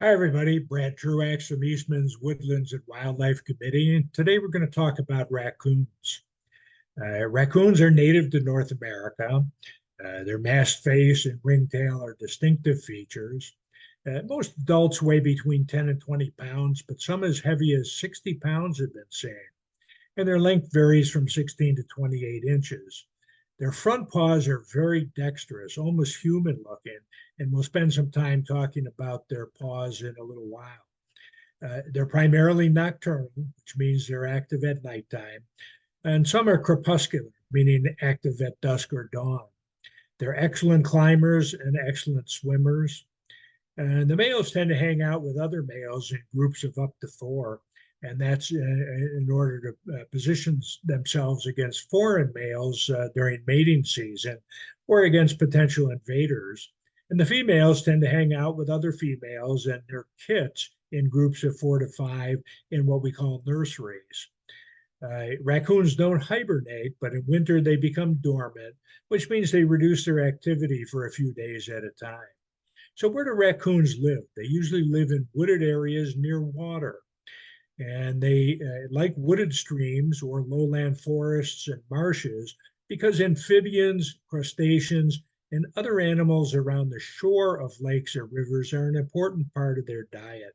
Hi, everybody. Brad Truax from Eastman's Woodlands and Wildlife Committee. And today we're going to talk about raccoons. Raccoons are native to North America. Their masked face and ringtail are distinctive features. Most adults weigh between 10 and 20 pounds, but some as heavy as 60 pounds have been seen. And their length varies from 16 to 28 inches. Their front paws are very dexterous, almost human looking, and we'll spend some time talking about their paws in a little while. They're primarily nocturnal, which means they're active at nighttime, and some are crepuscular, meaning active at dusk or dawn. They're excellent climbers and excellent swimmers. And the males tend to hang out with other males in groups of up to four, and that's in order to position themselves against foreign males during mating season or against potential invaders. And the females tend to hang out with other females and their kits in groups of 4 to 5 in what we call nurseries. Raccoons don't hibernate, but in winter they become dormant, which means they reduce their activity for a few days at a time. So, where do raccoons live? They usually live in wooded areas near water, and they like wooded streams or lowland forests and marshes because amphibians, crustaceans, and other animals around the shore of lakes or rivers are an important part of their diet.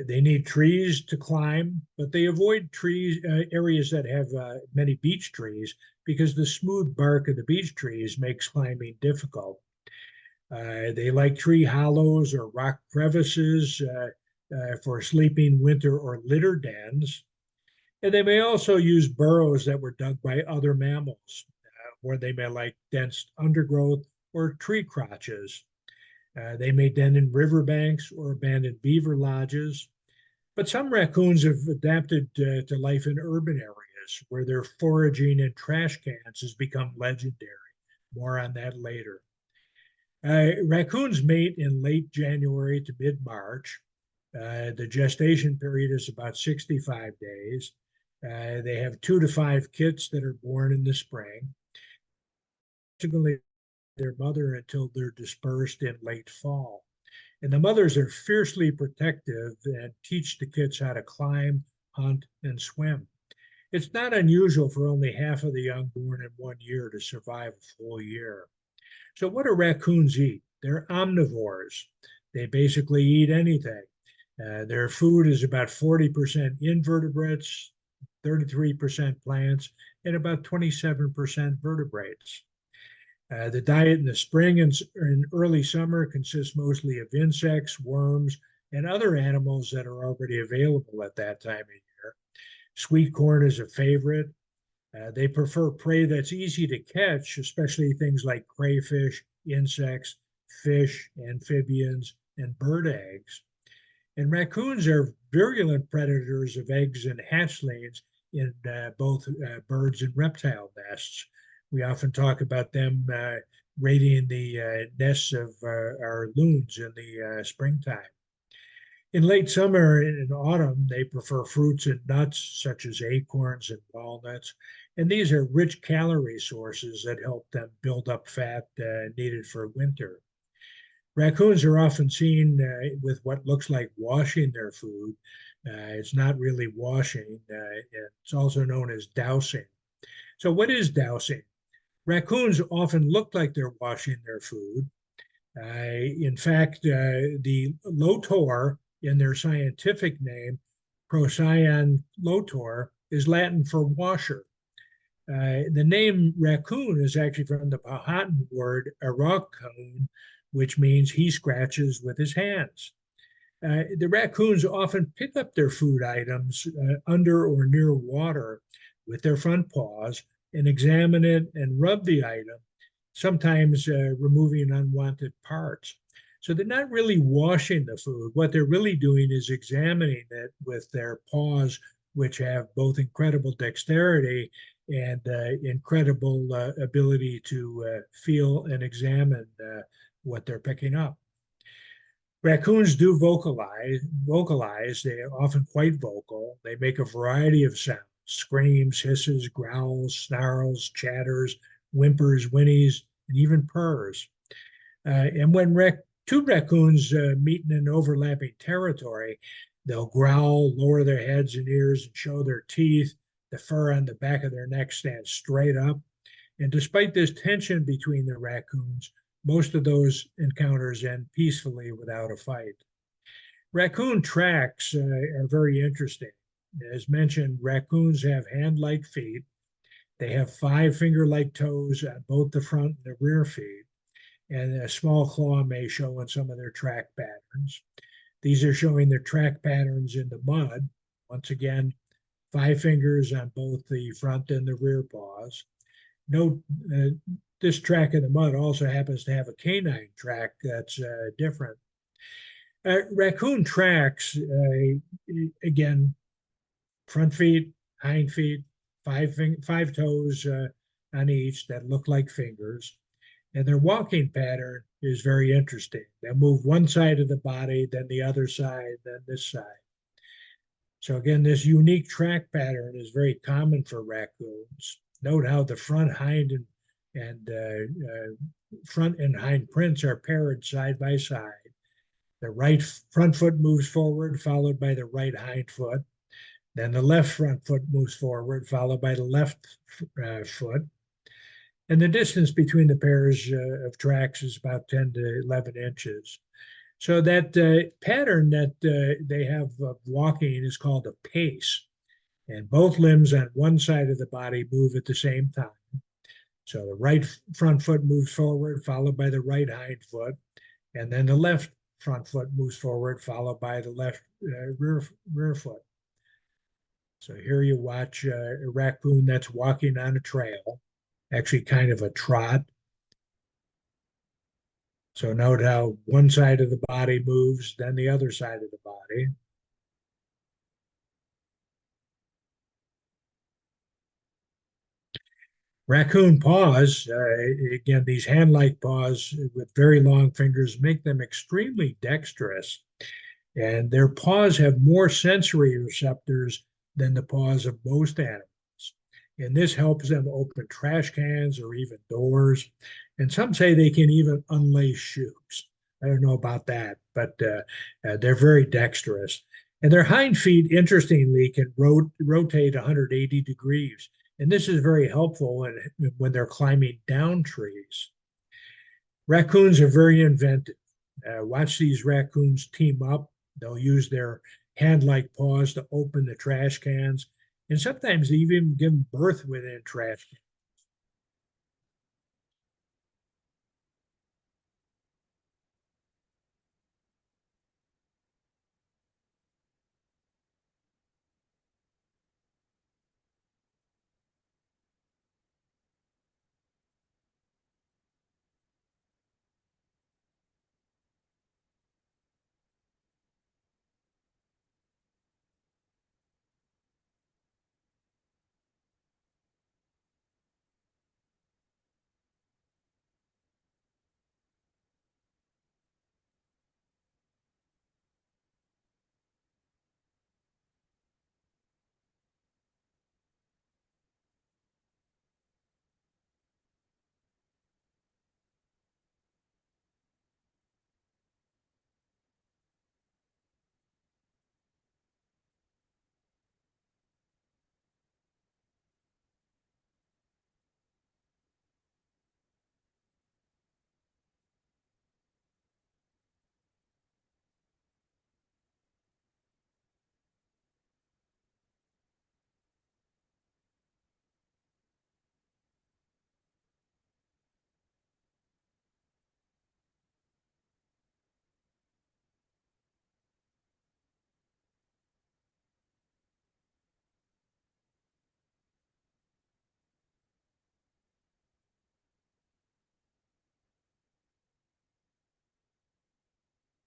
They need trees to climb, but they avoid trees areas that have many beech trees because the smooth bark of the beech trees makes climbing difficult. They like tree hollows or rock crevices for sleeping winter or litter dens. And they may also use burrows that were dug by other mammals, or they may like dense undergrowth or tree crotches. They may den in riverbanks or abandoned beaver lodges. But some raccoons have adapted to life in urban areas where their foraging in trash cans has become legendary. More on that later. Raccoons mate in late January to mid March. The gestation period is about 65 days. They have 2 to 5 kits that are born in the spring. Typically, their mother until they're dispersed in late fall. And the mothers are fiercely protective and teach the kits how to climb, hunt, and swim. It's not unusual for only half of the young born in 1 year to survive a full year. So, what do raccoons eat? They're omnivores. They basically eat anything. Their food is about 40% invertebrates, 33% plants, and about 27% vertebrates. The diet in the spring and early summer consists mostly of insects, worms, and other animals that are already available at that time of year. Sweet corn is a favorite. They prefer prey that's easy to catch, especially things like crayfish, insects, fish, amphibians, and bird eggs. And raccoons are virulent predators of eggs and hatchlings in both birds and reptile nests. We often talk about them raiding the nests of our loons in the springtime. In late summer and autumn, they prefer fruits and nuts such as acorns and walnuts, and these are rich calorie sources that help them build up fat needed for winter. Raccoons are often seen with what looks like washing their food. It's not really washing, it's also known as dousing. So, what is dousing? Raccoons often look like they're washing their food. In fact, the lotor in their scientific name, Procyon lotor, is Latin for washer. The name raccoon is actually from the Powhatan word "raccoon," which means he scratches with his hands. The raccoons often pick up their food items under or near water with their front paws and examine it and rub the item, sometimes removing unwanted parts. So they're not really washing the food. What they're really doing is examining it with their paws, which have both incredible dexterity and incredible ability to feel and examine what they're picking up. Raccoons do vocalize. They are often quite vocal. They make a variety of sounds: screams, hisses, growls, snarls, chatters, whimpers, whinnies, and even purrs. And when Two raccoons meet in an overlapping territory. They'll growl, lower their heads and ears, and show their teeth. The fur on the back of their neck stands straight up. And despite this tension between the raccoons, most of those encounters end peacefully without a fight. Raccoon tracks are very interesting. As mentioned, raccoons have hand like feet. They have five finger like toes on both the front and the rear feet, and a small claw may show in some of their track patterns. These are showing their track patterns in the mud. Once again, five fingers on both the front and the rear paws. Note this track in the mud also happens to have a canine track that's different. Raccoon tracks, again, front feet, hind feet, five toes on each that look like fingers. And their walking pattern is very interesting. They move one side of the body, then the other side, then this side. So again, this unique track pattern is very common for raccoons. Note how the front and hind prints are paired side by side. The right front foot moves forward, followed by the right hind foot. Then the left front foot moves forward, followed by the left foot. And the distance between the pairs of tracks is about 10 to 11 inches. So that pattern that they have of walking is called a pace. And both limbs on one side of the body move at the same time. So the right front foot moves forward, followed by the right hind foot. And then the left front foot moves forward, followed by the left rear foot. So here you watch a raccoon that's walking on a trail, actually kind of a trot. So note how one side of the body moves, then the other side of the body. Raccoon paws, again, these hand-like paws with very long fingers make them extremely dexterous. And their paws have more sensory receptors than the paws of most animals. And this helps them open trash cans or even doors. And some say they can even unlace shoes. I don't know about that, but they're very dexterous. And their hind feet, interestingly, can rotate 180 degrees. And this is very helpful when they're climbing down trees. Raccoons are very inventive. Watch these raccoons team up. They'll use their hand-like paws to open the trash cans, and sometimes they even give birth within trash cans.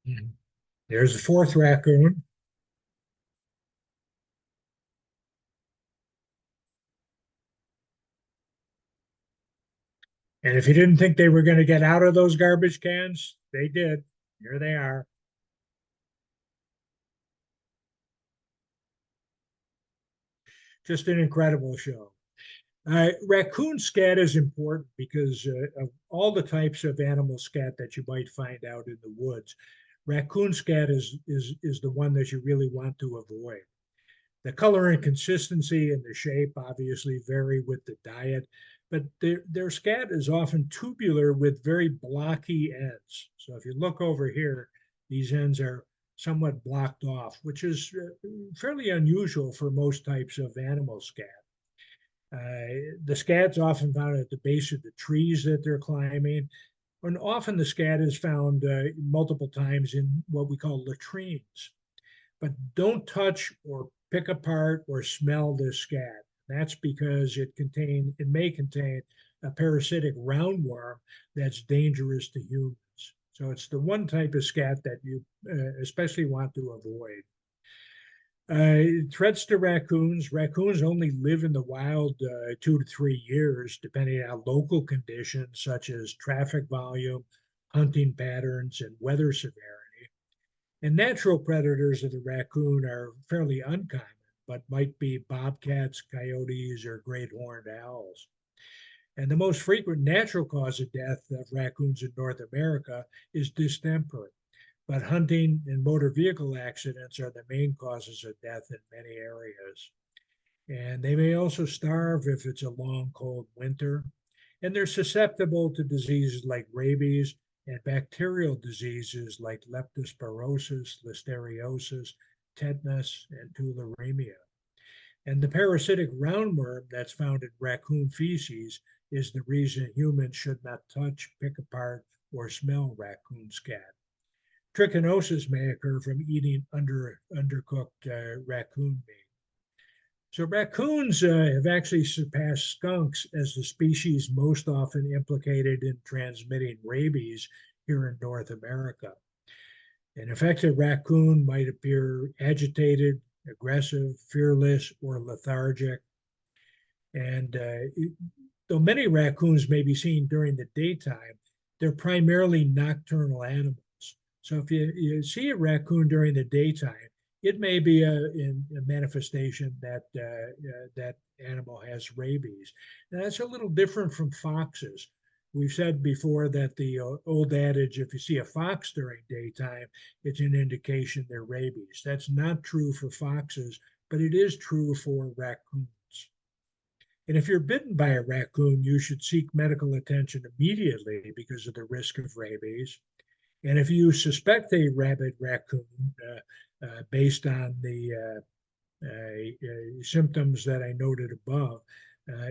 Mhm. There's the fourth raccoon. And if you didn't think they were going to get out of those garbage cans, they did. Here they are. Just an incredible show. Raccoon scat is important because of all the types of animal scat that you might find out in the woods. Raccoon scat is the one that you really want to avoid. The color and consistency and the shape obviously vary with the diet, but their scat is often tubular with very blocky ends. So if you look over here, these ends are somewhat blocked off, which is fairly unusual for most types of animal scat. The scat's often found at the base of the trees that they're climbing, and often the scat is found multiple times in what we call latrines. But don't touch or pick apart or smell this scat. That's because it may contain a parasitic roundworm that's dangerous to humans. So it's the one type of scat that you especially want to avoid. Threats to raccoons. Raccoons only live in the wild 2 to 3 years, depending on local conditions such as traffic volume, hunting patterns, and weather severity. And natural predators of the raccoon are fairly uncommon, but might be bobcats, coyotes, or great horned owls. And the most frequent natural cause of death of raccoons in North America is distemper. But hunting and motor vehicle accidents are the main causes of death in many areas. And they may also starve if it's a long, cold winter. And they're susceptible to diseases like rabies and bacterial diseases like leptospirosis, listeriosis, tetanus, and tularemia. And the parasitic roundworm that's found in raccoon feces is the reason humans should not touch, pick apart, or smell raccoon scat. Trichinosis may occur from eating undercooked raccoon meat. So raccoons have actually surpassed skunks as the species most often implicated in transmitting rabies here in North America. An affected raccoon might appear agitated, aggressive, fearless, or lethargic. And though many raccoons may be seen during the daytime, they're primarily nocturnal animals. So if you see a raccoon during the daytime, it may be a manifestation that that animal has rabies. Now, that's a little different from foxes. We've said before that the old adage, if you see a fox during daytime, it's an indication they're rabies. That's not true for foxes, but it is true for raccoons. And if you're bitten by a raccoon, you should seek medical attention immediately because of the risk of rabies. And if you suspect a rabid raccoon based on the symptoms that I noted above,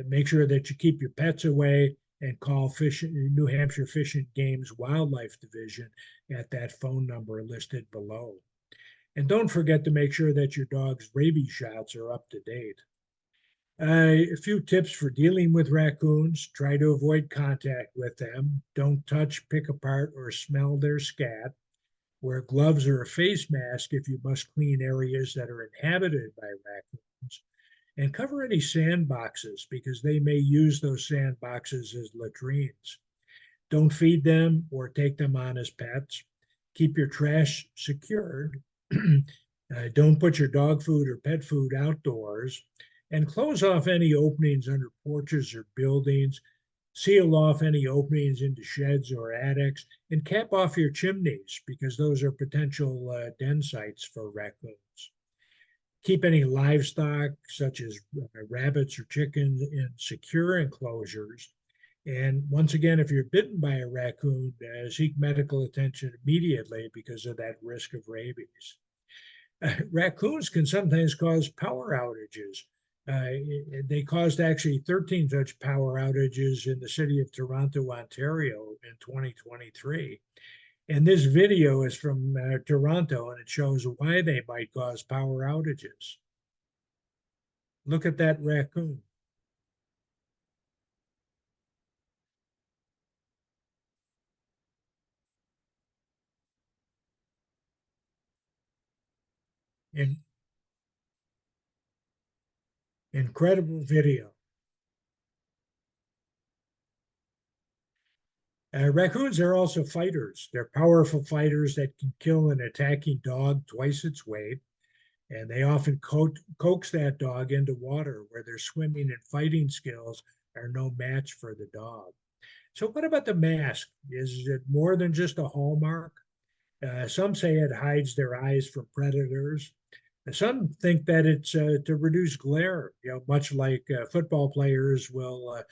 make sure that you keep your pets away and call New Hampshire Fish and Game's Wildlife Division at that phone number listed below. And don't forget to make sure that your dog's rabies shots are up to date. A few tips for dealing with raccoons. Try to avoid contact with them. Don't touch, pick apart, or smell their scat. Wear gloves or a face mask if you must clean areas that are inhabited by raccoons. And cover any sandboxes because they may use those sandboxes as latrines. Don't feed them or take them on as pets. Keep your trash secured. Don't put your dog food or pet food outdoors. And close off any openings under porches or buildings. Seal off any openings into sheds or attics. And cap off your chimneys because those are potential den sites for raccoons. Keep any livestock, such as rabbits or chickens, in secure enclosures. And once again, if you're bitten by a raccoon, seek medical attention immediately because of that risk of rabies. Raccoons can sometimes cause power outages. They caused actually 13 such power outages in the city of Toronto, Ontario in 2023. And this video is from Toronto and it shows why they might cause power outages. Look at that raccoon. In, incredible video. Raccoons are also fighters. They're powerful fighters that can kill an attacking dog twice its weight. and they often coax that dog into water where their swimming and fighting skills are no match for the dog. So, what about the mask? Is it more than just a hallmark? Some say it hides their eyes from predators. Some think that it's to reduce glare, much like football players will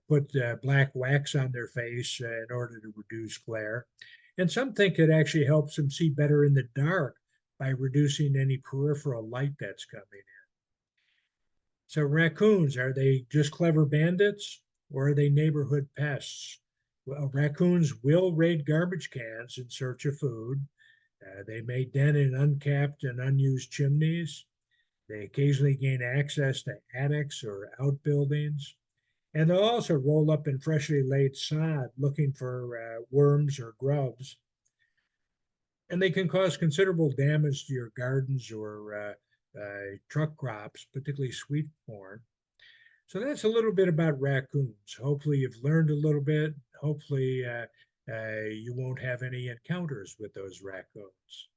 put black wax on their face in order to reduce glare. And some think it actually helps them see better in the dark by reducing any peripheral light that's coming in. So, raccoons, are they just clever bandits or are they neighborhood pests? Well, raccoons will raid garbage cans in search of food. They may den in uncapped and unused chimneys. They occasionally gain access to attics or outbuildings. And they'll also roll up in freshly laid sod looking for worms or grubs. And they can cause considerable damage to your gardens or truck crops, particularly sweet corn. So that's a little bit about raccoons. Hopefully, you've learned a little bit. Hopefully, you won't have any encounters with those raccoons.